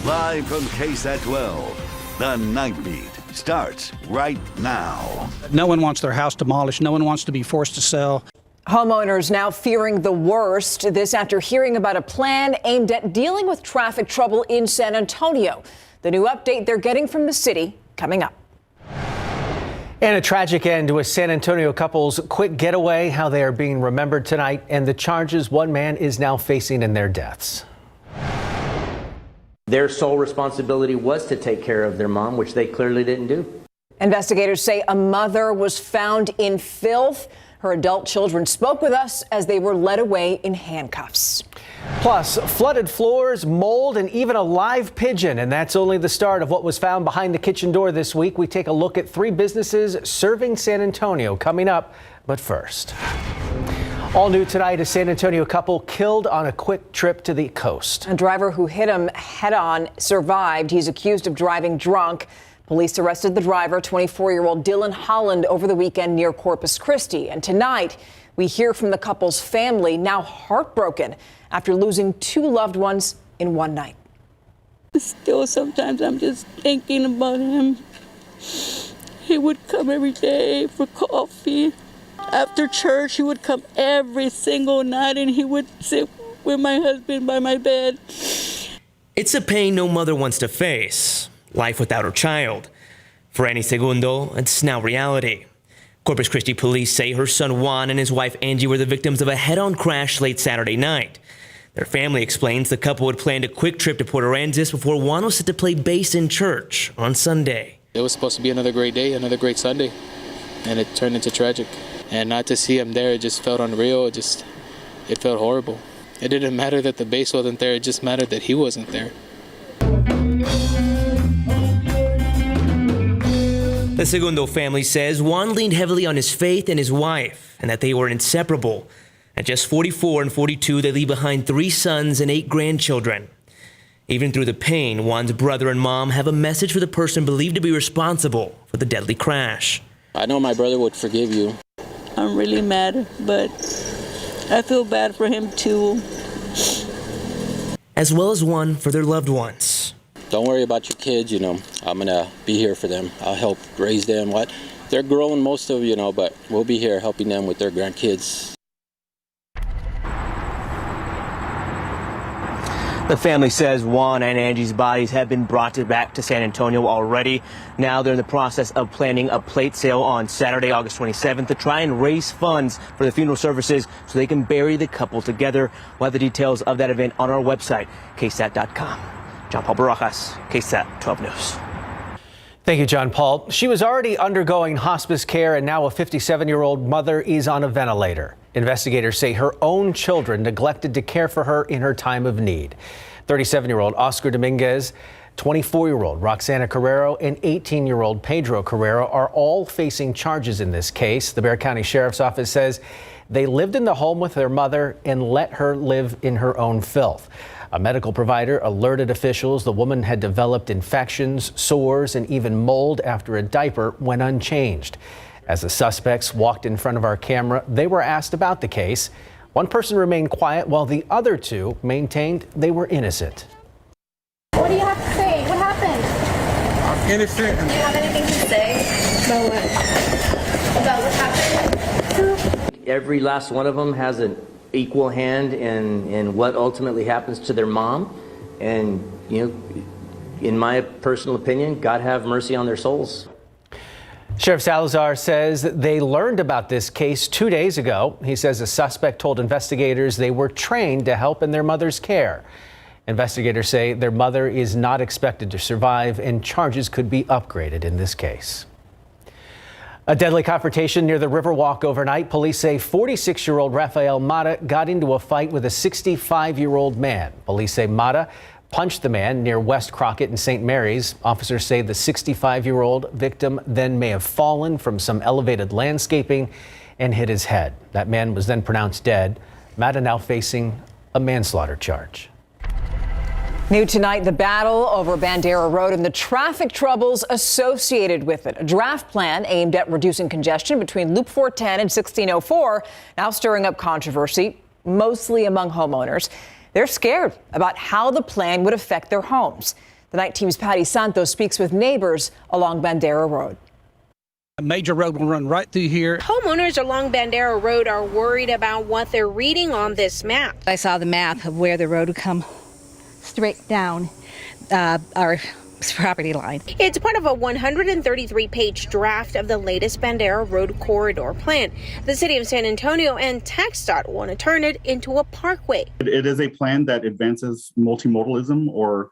Live from KSAT 12, the Nightbeat starts right now. No one wants their house demolished. No one wants to be forced to sell. Homeowners now fearing the worst. This after hearing about a plan aimed at dealing with traffic trouble in San Antonio. The new update they're getting from the city coming up. And a tragic end to a San Antonio couple's quick getaway, how they are being remembered tonight, and the charges one man is now facing in their deaths. Their sole responsibility was to take care of their mom, which they clearly didn't do. Investigators say a mother was found in filth. Her adult children spoke with us as they were led away in handcuffs. Plus, flooded floors, mold, and even a live pigeon. And that's only the start of what was found behind the kitchen door this week. We take a look at 3 businesses serving San Antonio coming up. But first, all new tonight, a San Antonio couple killed on a quick trip to the coast. A driver who hit him head on survived. He's accused of driving drunk. Police arrested the driver, 24-year-old Dylan Holland, over the weekend near Corpus Christi. And tonight, we hear from the couple's family, now heartbroken after losing 2 loved ones in one night. Still, sometimes I'm just thinking about him. He would come every day for coffee. After church, he would come every single night, and he would sit with my husband by my bed. It's a pain no mother wants to face. Life without her child. For Annie Segundo, it's now reality. Corpus Christi police say her son Juan and his wife Angie were the victims of a head-on crash late Saturday night. Their family explains the couple had planned a quick trip to Port Aransas before Juan was set to play bass in church on Sunday. It was supposed to be another great day, another great Sunday, and it turned into tragic. And not to see him there, it just felt unreal. It felt horrible. It didn't matter that the bass wasn't there, it just mattered that he wasn't there. The Segundo family says Juan leaned heavily on his faith and his wife, and that they were inseparable. At just 44 and 42, they leave behind 3 sons and 8 grandchildren. Even through the pain, Juan's brother and mom have a message for the person believed to be responsible for the deadly crash. I know my brother would forgive you. I'm really mad, but I feel bad for him too. As well as one for their loved ones. Don't worry about your kids, I'm going to be here for them. I'll help raise them. They're grown, most of, but we'll be here helping them with their grandkids. The family says Juan and Angie's bodies have been brought back to San Antonio already. Now they're in the process of planning a plate sale on Saturday, August 27th to try and raise funds for the funeral services so they can bury the couple together. We'll have the details of that event on our website, KSAT.com. John Paul Barajas, KSAT 12 News. Thank you, John Paul. She was already undergoing hospice care, and now a 57-year-old mother is on a ventilator. Investigators say her own children neglected to care for her in her time of need. 37-year-old Oscar Dominguez, 24-year-old Roxana Carrero, and 18-year-old Pedro Carrero are all facing charges in this case. The Bexar County Sheriff's Office says they lived in the home with their mother and let her live in her own filth. A medical provider alerted officials the woman had developed infections, sores, and even mold after a diaper went unchanged. As the suspects walked in front of our camera, they were asked about the case. One person remained quiet while the other 2 maintained they were innocent. What do you have to say? What happened? I'm innocent. Do you have anything to say? About what? About what happened? Every last one of them has an equal hand in what ultimately happens to their mom. And, in my personal opinion, God have mercy on their souls. Sheriff Salazar says they learned about this case 2 days ago. He says the suspect told investigators they were trained to help in their mother's care. Investigators say their mother is not expected to survive and charges could be upgraded in this case. A deadly confrontation near the Riverwalk overnight. Police say 46-year-old Rafael Mata got into a fight with a 65-year-old man. Police say Mata punched the man near West Crockett and St. Mary's. Officers say the 65-year-old victim then may have fallen from some elevated landscaping and hit his head. That man was then pronounced dead. Mata now facing a manslaughter charge. New tonight, the battle over Bandera Road and the traffic troubles associated with it. A draft plan aimed at reducing congestion between Loop 410 and 1604 now stirring up controversy, mostly among homeowners. They're scared about how the plan would affect their homes. The night team's Patty Santos speaks with neighbors along Bandera Road. A major road will run right through here. Homeowners along Bandera Road are worried about what they're reading on this map. I saw the map of where the road would come straight down our property line. It's part of a 133-page draft of the latest Bandera Road corridor plan. The city of San Antonio and TxDOT want to turn it into a parkway. It is a plan that advances multimodalism or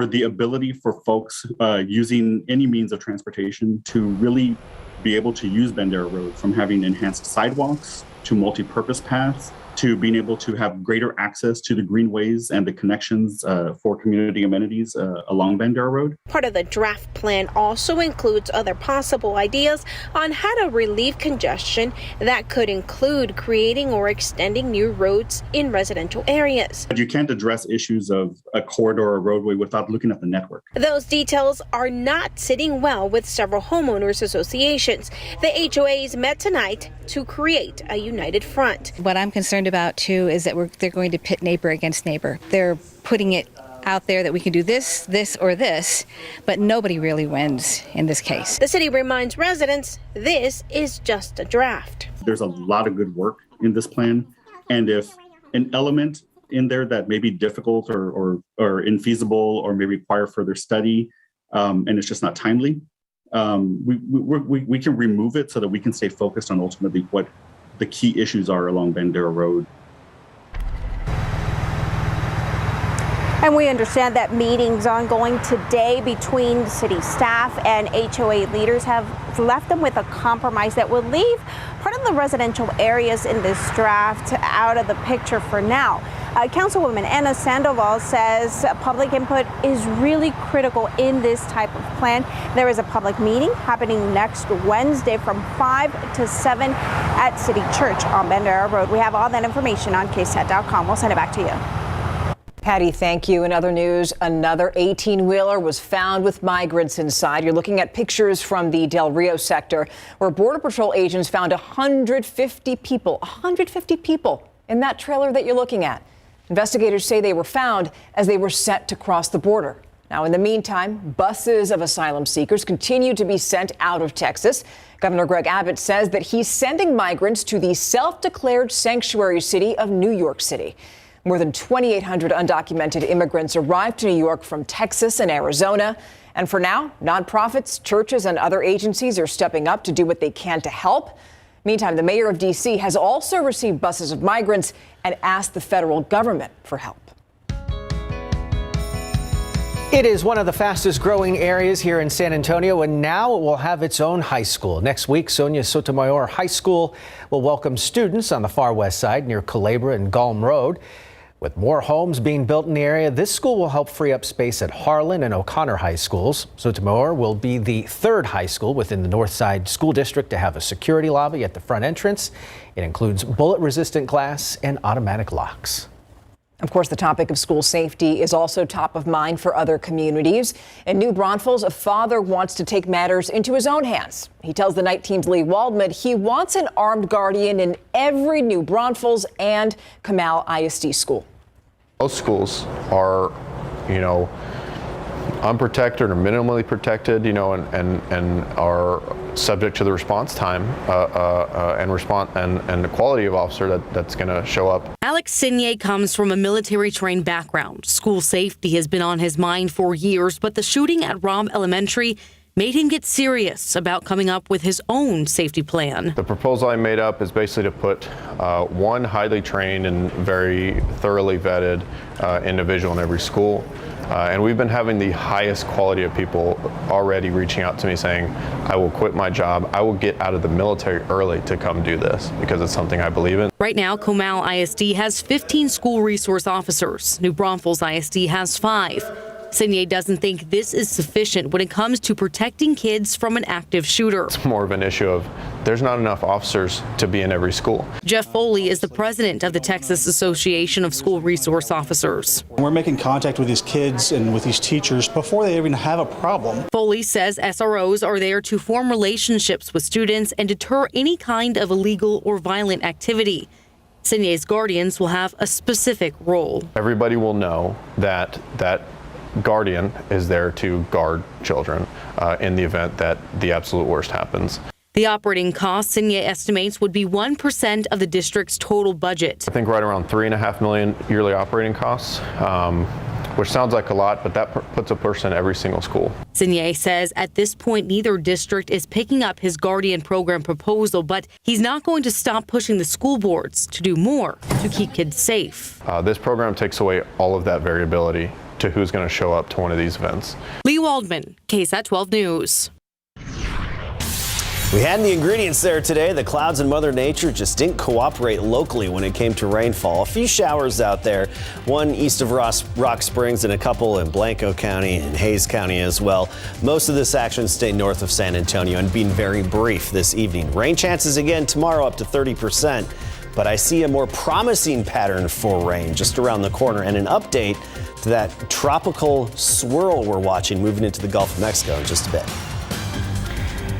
the ability for folks using any means of transportation to really be able to use Bandera Road, from having enhanced sidewalks to multi-purpose paths to being able to have greater access to the greenways and the connections for community amenities along Bandera Road. Part of the draft plan also includes other possible ideas on how to relieve congestion that could include creating or extending new roads in residential areas. You can't address issues of a corridor or roadway without looking at the network. Those details are not sitting well with several homeowners associations. The HOAs met tonight to create a united front. What I'm concerned about too is that they're going to pit neighbor against neighbor. They're putting it out there that we can do this, or this, but nobody really wins in this case. The city reminds residents this is just a draft. There's a lot of good work in this plan, and if an element in there that may be difficult or infeasible or may require further study, and it's just not timely, we can remove it so that we can stay focused on ultimately what the key issues are along Bandera Road. And we understand that meetings ongoing today between city staff and HOA leaders have left them with a compromise that would leave part of the residential areas in this draft out of the picture for now. Councilwoman Ana Sandoval says public input is really critical in this type of plan. There is a public meeting happening next Wednesday from 5 to 7 at City Church on Bandera Road. We have all that information on KSAT.com. We'll send it back to you. Patty, thank you. In other news, another 18-wheeler was found with migrants inside. You're looking at pictures from the Del Rio sector, where Border Patrol agents found 150 people in that trailer that you're looking at. Investigators say they were found as they were set to cross the border. Now, in the meantime, buses of asylum seekers continue to be sent out of Texas. Governor Greg Abbott says that he's sending migrants to the self-declared sanctuary city of New York City. More than 2,800 undocumented immigrants arrived to New York from Texas and Arizona. And for now, nonprofits, churches, and other agencies are stepping up to do what they can to help. Meantime, the mayor of D.C. has also received buses of migrants and asked the federal government for help. It is one of the fastest growing areas here in San Antonio, and now it will have its own high school. Next week, Sonia Sotomayor High School will welcome students on the far west side near Culebra and Galm Road. With more homes being built in the area, this school will help free up space at Harlan and O'Connor High Schools. Sotomayor will be the third high school within the North Side School District to have a security lobby at the front entrance. It includes bullet-resistant glass and automatic locks. Of course, the topic of school safety is also top of mind for other communities. In New Braunfels, a father wants to take matters into his own hands. He tells the night team's Lee Waldman he wants an armed guardian in every New Braunfels and Comal ISD school. Most schools are, unprotected or minimally protected, and are subject to the response time and the quality of officer that's going to show up. Alex Signier comes from a military-trained background. School safety has been on his mind for years, but the shooting at Rom Elementary made him get serious about coming up with his own safety plan. The proposal I made up is basically to put one highly trained and very thoroughly vetted individual in every school. And we've been having the highest quality of people already reaching out to me saying, I will quit my job. I will get out of the military early to come do this because it's something I believe in. Right now, Comal ISD has 15 school resource officers. New Braunfels ISD has 5. Signier doesn't think this is sufficient when it comes to protecting kids from an active shooter. It's more of an issue of there's not enough officers to be in every school. Jeff Foley is the president of the Texas Association of School Resource Officers. We're making contact with these kids and with these teachers before they even have a problem. Foley says SROs are there to form relationships with students and deter any kind of illegal or violent activity. Signier's guardians will have a specific role. Everybody will know that guardian is there to guard children in the event that the absolute worst happens. The operating costs, Sinye estimates, would be 1% of the district's total budget. I think right around $3.5 million yearly operating costs, which sounds like a lot, but that puts a person in every single school. Sinye says at this point, neither district is picking up his Guardian program proposal, but he's not going to stop pushing the school boards to do more to keep kids safe. This program takes away all of that variability to who's going to show up to one of these events. Lee Waldman, KSAT 12 News. We had the ingredients there today. The clouds and Mother Nature just didn't cooperate locally when it came to rainfall. A few showers out there, one east of Rock Springs and a couple in Blanco County and Hayes County as well. Most of this action stayed north of San Antonio and being very brief this evening. Rain chances again tomorrow up to 30%, but I see a more promising pattern for rain just around the corner and an update to that tropical swirl we're watching moving into the Gulf of Mexico in just a bit.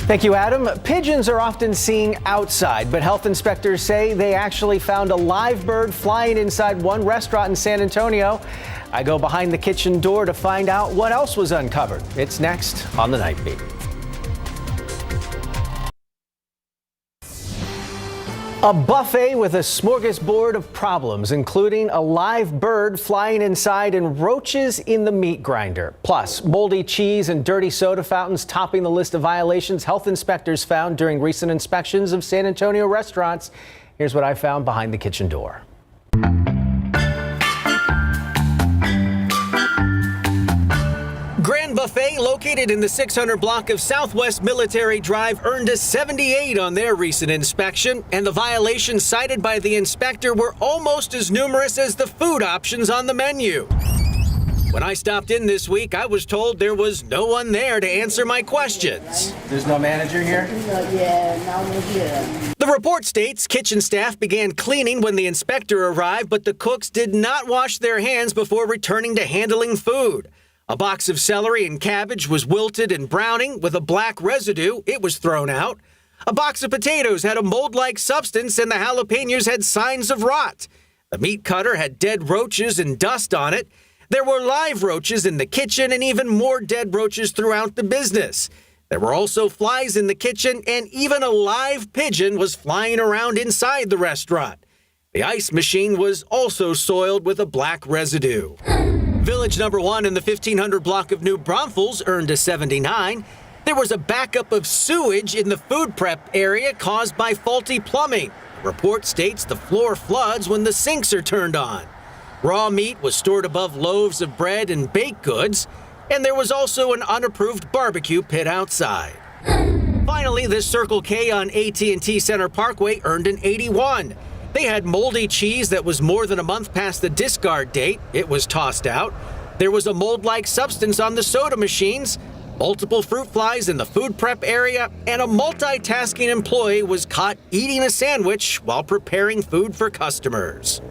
Thank you, Adam. Pigeons are often seen outside, but health inspectors say they actually found a live bird flying inside one restaurant in San Antonio. I go behind the kitchen door to find out what else was uncovered. It's next on the Nightbeat. A buffet with a smorgasbord of problems, including a live bird flying inside and roaches in the meat grinder. Plus, moldy cheese and dirty soda fountains topping the list of violations health inspectors found during recent inspections of San Antonio restaurants. Here's what I found behind the kitchen door. Grand Buffet, located in the 600 block of Southwest Military Drive, earned a 78 on their recent inspection, and the violations cited by the inspector were almost as numerous as the food options on the menu. When I stopped in this week, I was told there was no one there to answer my questions. There's no manager here? The report states kitchen staff began cleaning when the inspector arrived, but the cooks did not wash their hands before returning to handling food. A box of celery and cabbage was wilted and browning with a black residue. It was thrown out. A box of potatoes had a mold-like substance, and the jalapenos had signs of rot. The meat cutter had dead roaches and dust on it. There were live roaches in the kitchen and even more dead roaches throughout the business. There were also flies in the kitchen, and even a live pigeon was flying around inside the restaurant. The ice machine was also soiled with a black residue. Village number 1 in the 1500 block of New Braunfels earned a 79. There was a backup of sewage in the food prep area caused by faulty plumbing. The report states the floor floods when the sinks are turned on. Raw meat was stored above loaves of bread and baked goods, and there was also an unapproved barbecue pit outside. Finally, this Circle K on AT&T Center Parkway earned an 81. They had moldy cheese that was more than a month past the discard date. It was tossed out. There was a mold-like substance on the soda machines, multiple fruit flies in the food prep area, and a multitasking employee was caught eating a sandwich while preparing food for customers.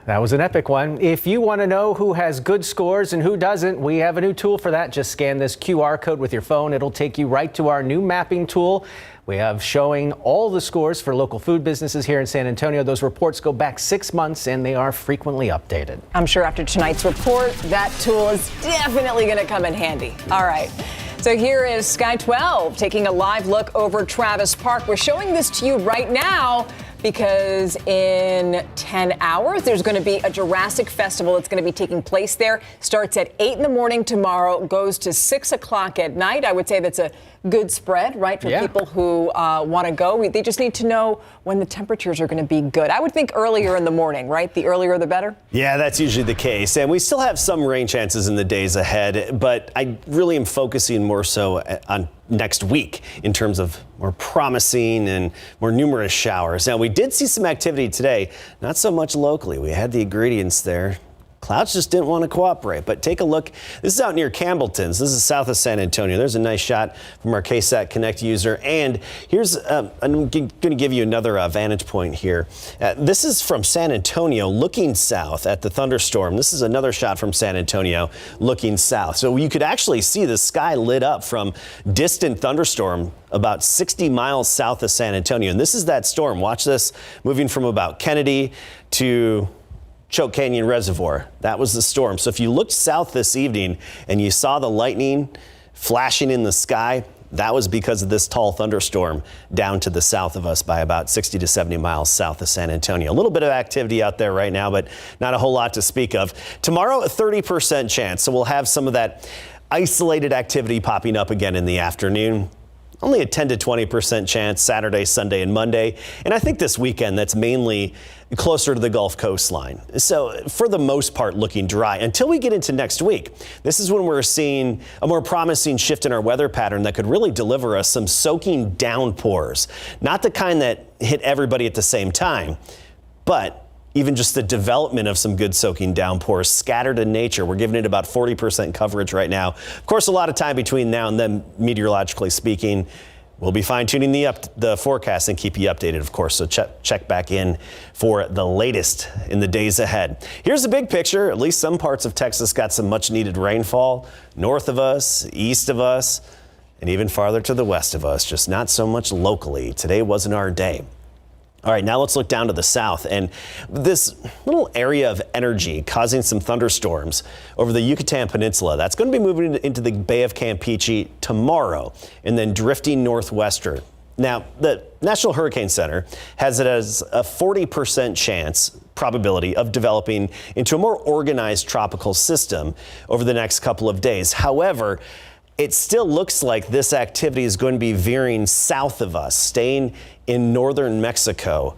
That was an epic one. If you want to know who has good scores and who doesn't, we have a new tool for that. Just scan this QR code with your phone. It'll take you right to our new mapping tool. We have showing all the scores for local food businesses here in San Antonio. Those reports go back 6 months and they are frequently updated. I'm sure after tonight's report, that tool is definitely going to come in handy. All right. So here is Sky 12 taking a live look over Travis Park. We're showing this to you right now because in 10 hours, there's going to be a Jurassic Festival that's going to be taking place there. Starts at 8 in the morning tomorrow, goes to 6 o'clock at night. I would say that's a good spread, right, for people who want to go. They just need to know when the temperatures are going to be good. I would think earlier in the morning, right? The earlier the better. Yeah, that's usually the case. And we still have some rain chances in the days ahead, but I really am focusing more so on next week in terms of more promising and more numerous showers. Now, we did see some activity today, not so much locally. We had the ingredients there. Clouds just didn't want to cooperate, but take a look. This is out near Campbellton's. This is south of San Antonio. There's a nice shot from our KSAT Connect user. And here's, I'm going to give you another vantage point here. This is from San Antonio looking south at the thunderstorm. This is another shot from San Antonio looking south. So you could actually see the sky lit up from distant thunderstorm about 60 miles south of San Antonio. And this is that storm. Watch this, moving from about Kennedy to Choke Canyon Reservoir. That was the storm. So if you looked south this evening and you saw the lightning flashing in the sky, that was because of this tall thunderstorm down to the south of us by about 60 to 70 miles south of San Antonio. A little bit of activity out there right now, but not a whole lot to speak of. Tomorrow, a 30% chance. So we'll have some of that isolated activity popping up again in the afternoon. Only a 10 to 20% chance Saturday, Sunday, and Monday. And I think this weekend that's mainly closer to the Gulf coastline. So for the most part, looking dry until we get into next week. This is when we're seeing a more promising shift in our weather pattern that could really deliver us some soaking downpours. Not the kind that hit everybody at the same time, but even just the development of some good soaking downpours scattered in nature. We're giving it about 40% coverage right now. Of course, a lot of time between now and then, meteorologically speaking. We'll be fine-tuning the forecast and keep you updated, of course, so check back in for the latest in the days ahead. Here's the big picture. At least some parts of Texas got some much-needed rainfall. North of us, east of us, and even farther to the west of us, just not so much locally. Today wasn't our day. All right, now let's look down to the south, and this little area of energy causing some thunderstorms over the Yucatan Peninsula. That's going to be moving into the Bay of Campeche tomorrow and then drifting northwestern. Now, the National Hurricane Center has it as a 40% chance probability of developing into a more organized tropical system over the next couple of days. However, it still looks like this activity is going to be veering south of us, staying in northern Mexico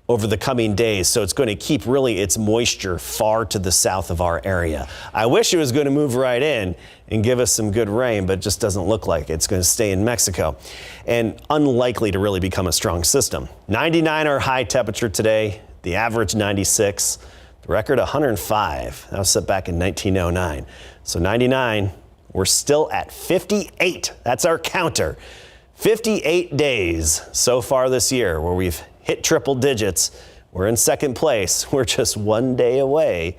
over the coming days. So it's going to keep really its moisture far to the south of our area. I wish it was going to move right in and give us some good rain, but it just doesn't look like it's going to stay in Mexico and unlikely to really become a strong system. 99 our high temperature today, the average 96, the record 105. That was set back in 1909. So 99. We're still at 58. That's our counter. 58 days so far this year where we've hit triple digits. We're in second place. We're just one day away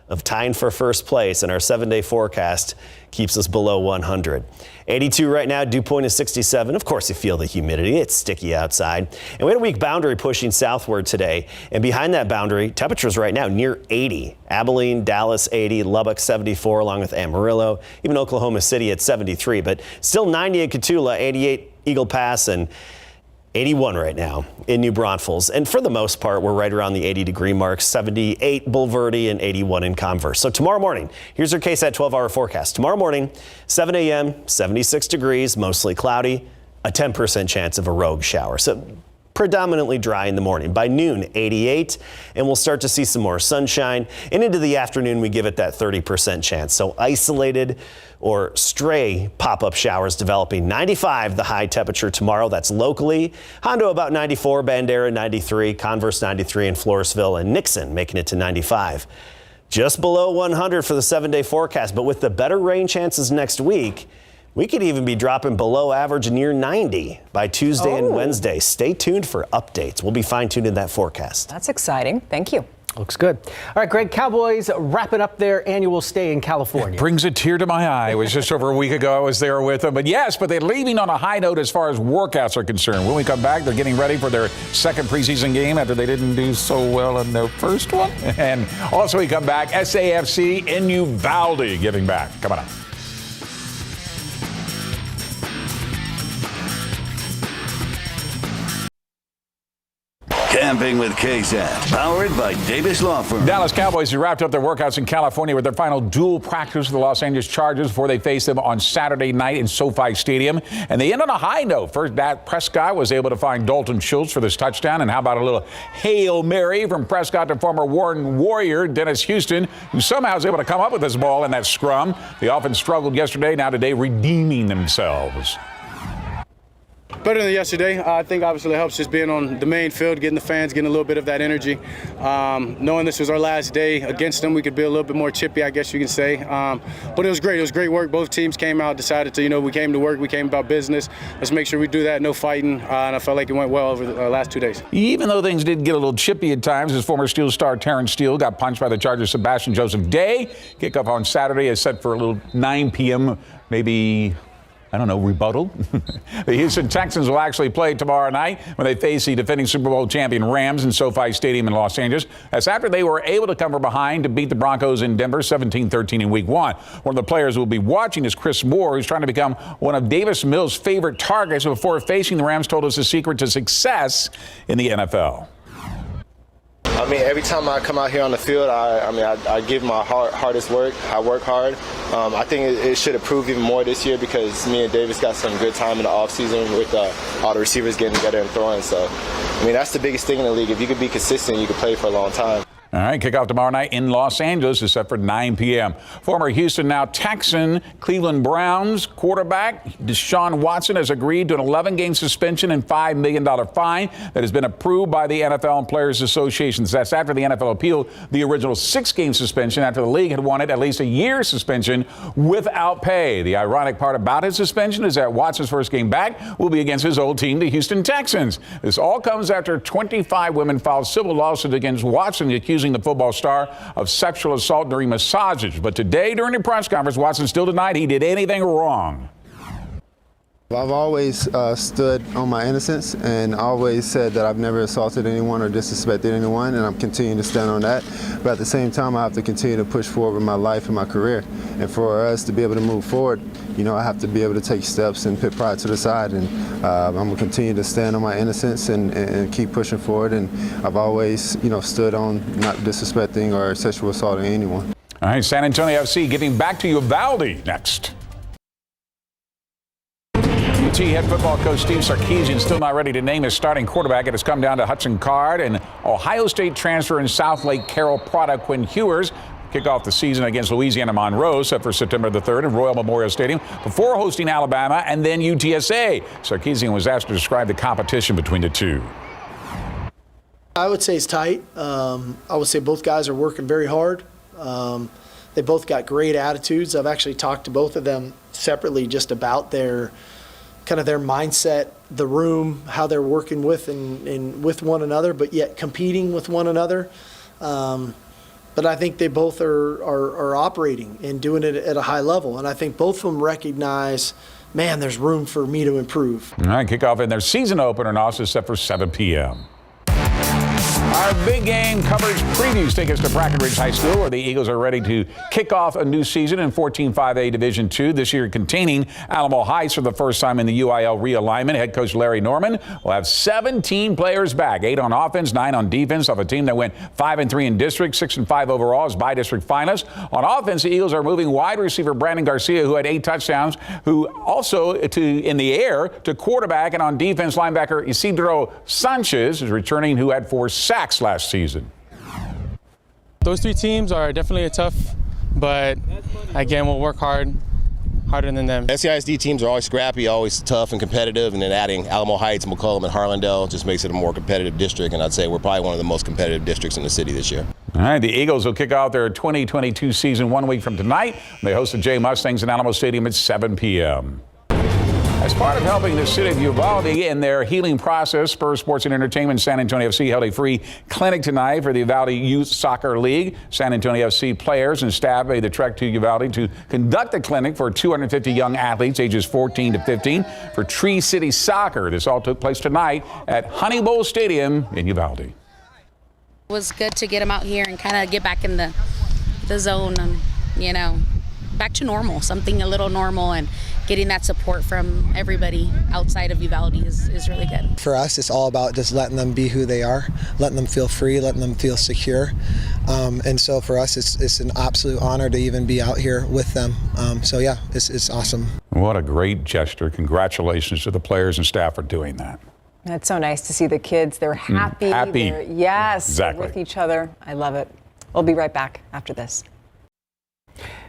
of tying for first place, and our 7-day forecast keeps us below 100. 82 right now, dew point is 67. Of course, you feel the humidity. It's sticky outside. And we had a weak boundary pushing southward today. And behind that boundary, temperatures right now near 80. Abilene, Dallas, 80, Lubbock, 74, along with Amarillo, even Oklahoma City at 73. But still 90 in Cotulla, 88 Eagle Pass, and 81 right now in New Braunfels. And for the most part, we're right around the 80-degree mark, 78 Bulverde and 81 in Converse. So tomorrow morning, here's our KSAT 12-hour forecast. Tomorrow morning, 7 a.m., 76 degrees, mostly cloudy, a 10% chance of a rogue shower. So predominantly dry in the morning. By noon, 88, and we'll start to see some more sunshine. And into the afternoon, we give it that 30% chance. So isolated or stray pop-up showers developing. 95, the high temperature tomorrow. That's locally. Hondo about 94, Bandera 93, Converse 93, and Floresville and Nixon making it to 95. Just below 100 for the 7-day forecast, but with the better rain chances next week, we could even be dropping below average near 90 by Tuesday and Wednesday. Stay tuned for updates. We'll be fine-tuning that forecast. That's exciting. Thank you. Looks good. All right, Greg, Cowboys wrapping up their annual stay in California. It brings a tear to my eye. It was just over a week ago I was there with them. But yes, they're leaving on a high note as far as workouts are concerned. When we come back, they're getting ready for their second preseason game after they didn't do so well in their first one. And also we come back, SAFC in Uvalde giving back. Coming up. Camping with KSAT, powered by Davis Law Firm. Dallas Cowboys have wrapped up their workouts in California with their final dual practice with the Los Angeles Chargers before they face them on Saturday night in SoFi Stadium. And they end on a high note. First, Dak Prescott was able to find Dalton Schultz for this touchdown. And how about a little Hail Mary from Prescott to former Warren Warrior Dennis Houston, who somehow was able to come up with this ball in that scrum. The offense struggled yesterday, now today redeeming themselves. Better than yesterday. I think obviously it helps just being on the main field, getting the fans, getting a little bit of that energy. Knowing this was our last day against them, we could be a little bit more chippy, I guess you can say. But it was great. It was great work. Both teams came out, decided to, we came to work, we came about business. Let's make sure we do that, no fighting. And I felt like it went well over the last 2 days. Even though things did get a little chippy at times, his former Steel star Terrence Steele got punched by the Chargers' Sebastian Joseph Day. Kickoff on Saturday is set for a little 9 p.m., maybe rebuttal. The Houston Texans will actually play tomorrow night when they face the defending Super Bowl champion Rams in SoFi Stadium in Los Angeles. That's after they were able to come from behind to beat the Broncos in Denver 17-13 in Week 1. One of the players we'll be watching is Chris Moore, who's trying to become one of Davis Mills' favorite targets before facing the Rams, told us the secret to success in the NFL. I mean, every time I come out here on the field, I give my hardest work. I work hard. I think it should improve even more this year because me and Davis got some good time in the offseason with all the receivers getting together and throwing. So, I mean, that's the biggest thing in the league. If you could be consistent, you could play for a long time. All right, kickoff tomorrow night in Los Angeles is set for 9 p.m. Former Houston, now Texan, Cleveland Browns quarterback Deshaun Watson has agreed to an 11-game suspension and $5 million fine that has been approved by the NFL and Players Association. That's after the NFL appealed the original 6-game suspension after the league had wanted at least a year's suspension without pay. The ironic part about his suspension is that Watson's first game back will be against his old team, the Houston Texans. This all comes after 25 women filed civil lawsuits against Watson, accusing the football star of sexual assault during massages. But today, during the press conference, Watson still denied he did anything wrong. I've always stood on my innocence and always said that I've never assaulted anyone or disrespected anyone, and I'm continuing to stand on that. But at the same time, I have to continue to push forward with my life and my career. And for us to be able to move forward, you know, I have to be able to take steps and put pride to the side. And I'm going to continue to stand on my innocence and keep pushing forward. And I've always, you know, stood on not disrespecting or sexual assaulting anyone. All right, San Antonio FC getting back to Uvalde next. Head football coach Steve Sarkisian still not ready to name his starting quarterback. It has come down to Hudson Card and Ohio State transfer and South Lake Carroll product Quinn Hewers. Kick off the season against Louisiana Monroe, set for September the 3rd at Royal Memorial Stadium before hosting Alabama and then UTSA. Sarkisian was asked to describe the competition between the two. I would say it's tight. I would say both guys are working very hard. They both got great attitudes. I've actually talked to both of them separately just about their mindset, the room, how they're working with and with one another, but yet competing with one another. But I think they both are operating and doing it at a high level. And I think both of them recognize, man, there's room for me to improve. All right, kickoff in their season opener and also set for 7 p.m. Our big game coverage previews take us to Bracken Ridge High School, where the Eagles are ready to kick off a new season in 14-5A Division II, this year containing Alamo Heights for the first time in the UIL realignment. Head coach Larry Norman will have 17 players back, 8 on offense, 9 on defense, off a team that went 5-3 in district, 6-5 overall as by-district finalists. On offense, the Eagles are moving wide receiver Brandon Garcia, who had 8 touchdowns, who also in the air to quarterback, and on defense, linebacker Isidro Sanchez is returning, who had 4 sacks last season. Those 3 teams are definitely tough, but again, we'll work harder than them. SCISD teams are always scrappy, always tough and competitive, and then adding Alamo Heights, McCollum, and Harlandale just makes it a more competitive district, and I'd say we're probably one of the most competitive districts in the city this year. All right, the Eagles will kick off their 2022 season 1 week from tonight. They host the J Mustangs in Alamo Stadium at 7 p.m. As part of helping the city of Uvalde in their healing process, Spurs Sports and Entertainment San Antonio FC held a free clinic tonight for the Uvalde Youth Soccer League. San Antonio FC players and staff made the trek to Uvalde to conduct the clinic for 250 young athletes ages 14 to 15 for Tree City Soccer. This all took place tonight at Honey Bowl Stadium in Uvalde. It was good to get them out here and kind of get back in the zone, back to normal, something a little normal, and getting that support from everybody outside of Uvalde is really good. For us, it's all about just letting them be who they are, letting them feel free, letting them feel secure. And so for us, it's an absolute honor to even be out here with them. So yeah, it's awesome. What a great gesture. Congratulations to the players and staff for doing that. It's so nice to see the kids. They're happy. Yes, exactly. With each other. I love it. We'll be right back after this.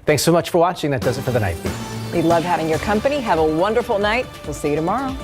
Thanks so much for watching. That does it for the Night Beat. We love having your company. Have a wonderful night. We'll see you tomorrow.